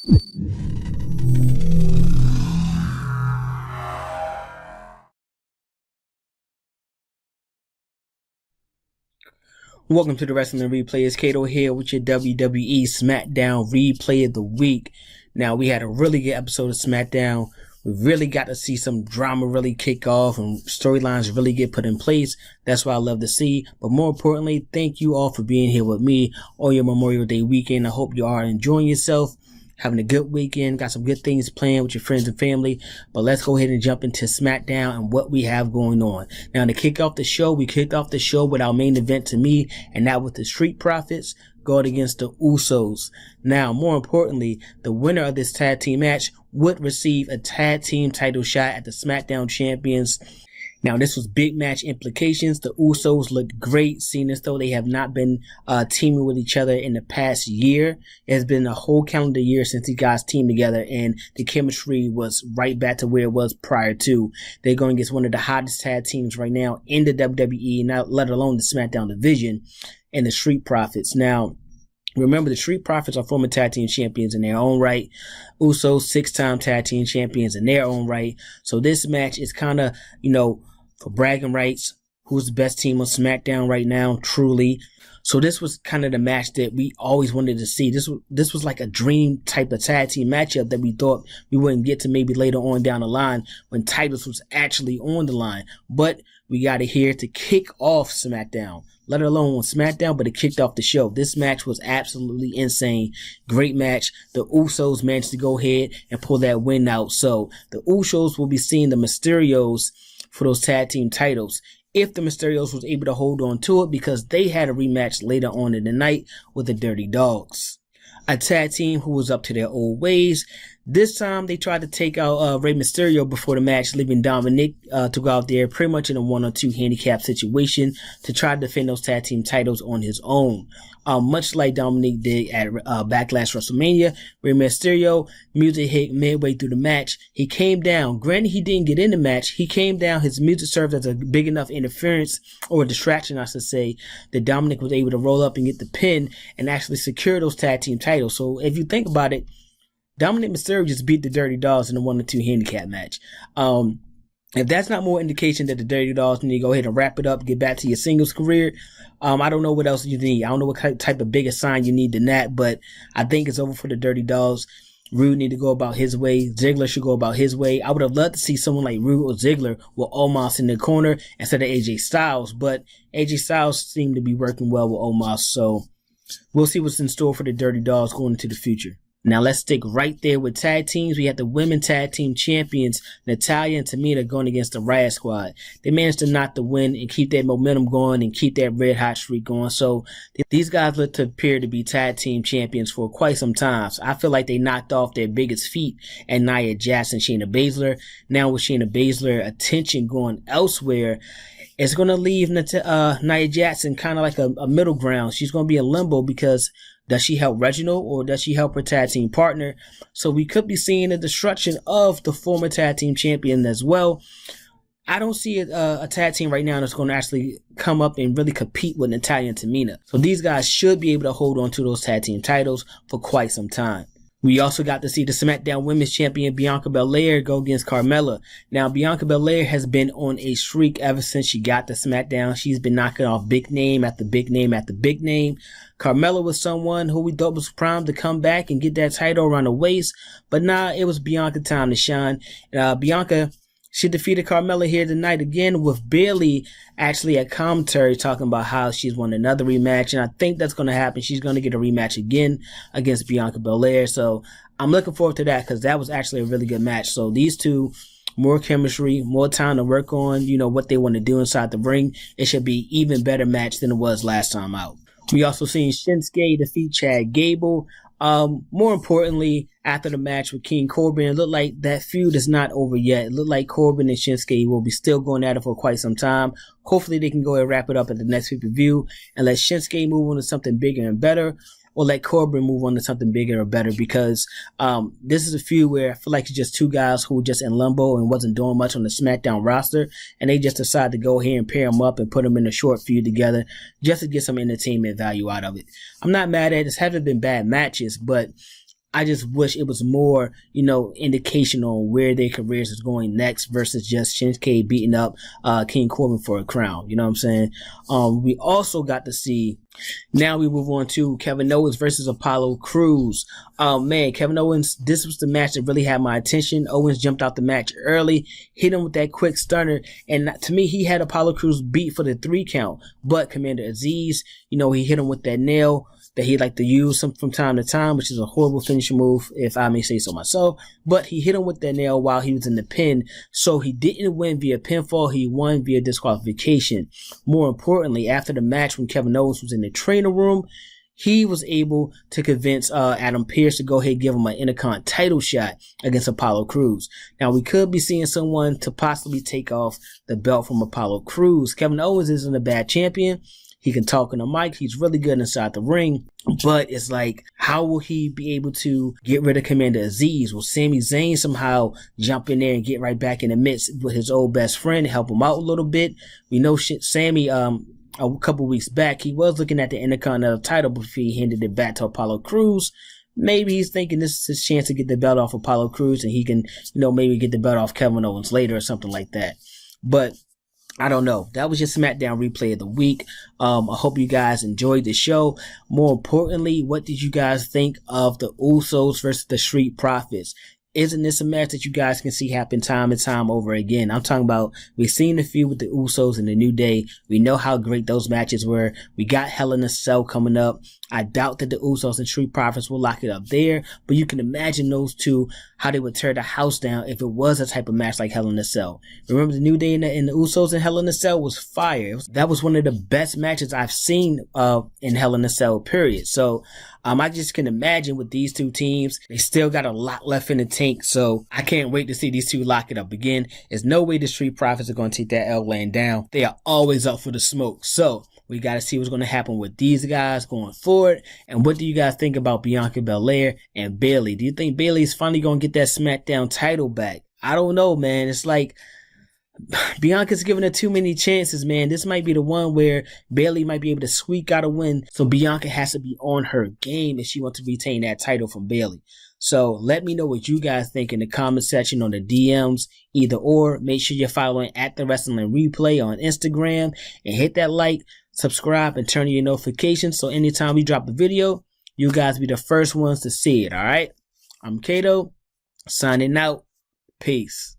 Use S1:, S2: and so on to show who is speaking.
S1: Welcome to the Wrestling Replay. It's CATO here with your WWE Smackdown Replay of the Week. Now, we had a really good episode of Smackdown. We really got to see some drama really kick off and storylines really get put in place. That's what I love to see. But more importantly, thank you all for being here with me on your Memorial Day weekend. I hope you are enjoying yourself, having a good weekend, got some good things planned with your friends and family. But let's go ahead and jump into SmackDown and what we have going on. Now, to kick off the show, we kicked off the show with our main event to me, and that was the Street Profits going against the Usos. Now, more importantly, the winner of this tag team match would receive a tag team title shot at the SmackDown champions. Now, this was big match implications. The Usos looked great, seeing as though they have not been teaming with each other in the past year. It has been a whole calendar year since these guys teamed together, and the chemistry was right back to where it was prior to. They're going against one of the hottest tag teams right now in the WWE, not let alone the SmackDown division, and the Street Profits. Now, remember, the Street Profits are former tag team champions in their own right. Usos, 6-time tag team champions in their own right. So this match is kind of, for bragging rights. Who's the best team on SmackDown right now? Truly. So this was kind of the match that we always wanted to see. This was like a dream type of tag team matchup that we thought we wouldn't get to maybe later on down the line when titles was actually on the line. But we got it here to kick off SmackDown. Let alone on SmackDown, but it kicked off the show. This match was absolutely insane. Great match. The Usos managed to go ahead and pull that win out. So the Usos will be seeing the Mysterios for those tag team titles, if the Mysterios was able to hold on to it, because they had a rematch later on in the night with the Dirty Dogs, a tag team who was up to their old ways. This time they tried to take out Rey Mysterio before the match, leaving Dominic to go out there pretty much in a 1-on-2 handicap situation to try to defend those tag team titles on his own. Much like Dominic did at Backlash WrestleMania, Rey Mysterio, music hit midway through the match. He came down. Granted, he didn't get in the match. He came down. His music served as a big enough interference, or a distraction, I should say, that Dominic was able to roll up and get the pin and actually secure those tag team titles. So if you think about it, Dominic Mysterio just beat the Dirty Dogs in a 1-on-2 handicap match. If that's not more indication that the Dirty Dogs need to go ahead and wrap it up, get back to your singles career, I don't know what else you need. I don't know what type of bigger sign you need than that, but I think it's over for the Dirty Dogs. Rude need to go about his way. Ziggler should go about his way. I would have loved to see someone like Rude or Ziggler with Omos in the corner instead of AJ Styles, but AJ Styles seemed to be working well with Omos, so we'll see what's in store for the Dirty Dogs going into the future. Now let's stick right there with tag teams. We had the women tag team champions, Natalya and Toni, going against the Riot Squad. They managed to knock the win and keep that momentum going and keep that red hot streak going. So these guys look to appear to be tag team champions for quite some time. So I feel like they knocked off their biggest feat at Nia Jax and Shayna Baszler. Now with Shayna Baszler attention going elsewhere, it's going to leave Nia Jax in kind of like a middle ground. She's going to be in limbo because does she help Reginald or does she help her tag team partner? So we could be seeing the destruction of the former tag team champion as well. I don't see a tag team right now that's going to actually come up and really compete with Natalya and Tamina. So these guys should be able to hold on to those tag team titles for quite some time. We also got to see the SmackDown Women's Champion Bianca Belair go against Carmella. Now, Bianca Belair has been on a streak ever since she got to SmackDown. She's been knocking off big name after big name after big name. Carmella was someone who we thought was primed to come back and get that title around the waist. But nah, it was Bianca time to shine. Bianca, she defeated Carmella here tonight again with Bayley actually at commentary talking about how she's won another rematch. And I think that's going to happen. She's going to get a rematch again against Bianca Belair. So I'm looking forward to that because that was actually a really good match. So these two, more chemistry, more time to work on, what they want to do inside the ring. It should be even better match than it was last time out. We also seen Shinsuke defeat Chad Gable. More importantly, after the match with King Corbin, it looked like that feud is not over yet. It looked like Corbin and Shinsuke will be still going at it for quite some time. Hopefully they can go and wrap it up at the next pay-per-view and let Shinsuke move on to something bigger and better, or let Corbin move on to something bigger or better, because this is a feud where I feel like it's just two guys who were just in limbo and wasn't doing much on the SmackDown roster, and they just decided to go here and pair them up and put them in a short feud together just to get some entertainment value out of it. I'm not mad at it. This haven't been bad matches, but I just wish it was more, indication on where their careers is going next versus just Shinsuke beating up King Corbin for a crown. You know what I'm saying? We also got to see, now we move on to Kevin Owens versus Apollo Crews. Man, Kevin Owens, this was the match that really had my attention. Owens jumped out the match early, hit him with that quick stunner, and to me, he had Apollo Crews beat for the 3 count. But Commander Aziz, he hit him with that nail that he like to use from time to time, which is a horrible finishing move, if I may say so myself. But he hit him with that nail while he was in the pin, so he didn't win via pinfall, he won via disqualification. More importantly, after the match, when Kevin Owens was in the training room, he was able to convince Adam Pearce to go ahead and give him an Intercontinental title shot against Apollo Crews. Now, we could be seeing someone to possibly take off the belt from Apollo Crews. Kevin Owens isn't a bad champion. He can talk on the mic. He's really good inside the ring. But it's like, how will he be able to get rid of Commander Aziz? Will Sami Zayn somehow jump in there and get right back in the midst with his old best friend, help him out a little bit? We know Sami, a couple weeks back, he was looking at the Intercontinental title before he handed it back to Apollo Crews. Maybe he's thinking this is his chance to get the belt off Apollo Crews, and he can, maybe get the belt off Kevin Owens later or something like that. But I don't know. That was your SmackDown replay of the week. I hope you guys enjoyed the show. More importantly, what did you guys think of the Usos versus the Street Profits? Isn't this a match that you guys can see happen time and time over again? I'm talking about, we've seen the feud with the Usos and the New Day. We know how great those matches were. We got Hell in a Cell coming up. I doubt that the Usos and Street Profits will lock it up there, but you can imagine those two, how they would tear the house down if it was a type of match like Hell in a Cell. Remember the New Day and the Usos and Hell in a Cell was fire. That was one of the best matches I've seen in Hell in a Cell, period. So I just can imagine with these two teams, they still got a lot left in the tank. So I can't wait to see these two lock it up again. There's no way the Street Profits are going to take that L laying down. They are always up for the smoke. So we got to see what's going to happen with these guys going forward. And what do you guys think about Bianca Belair and Bayley? Do you think Bayley's finally going to get that SmackDown title back? I don't know, man. It's like Bianca's giving her too many chances, man. This might be the one where Bayley might be able to squeak out a win. So Bianca has to be on her game if she wants to retain that title from Bayley. So let me know what you guys think in the comment section on the DMs, either or. Make sure you're following at The Wrestling Replay on Instagram and hit that like, subscribe, and turn on your notifications so anytime we drop a video, you guys be the first ones to see it, alright? I'm CATO, signing out. Peace.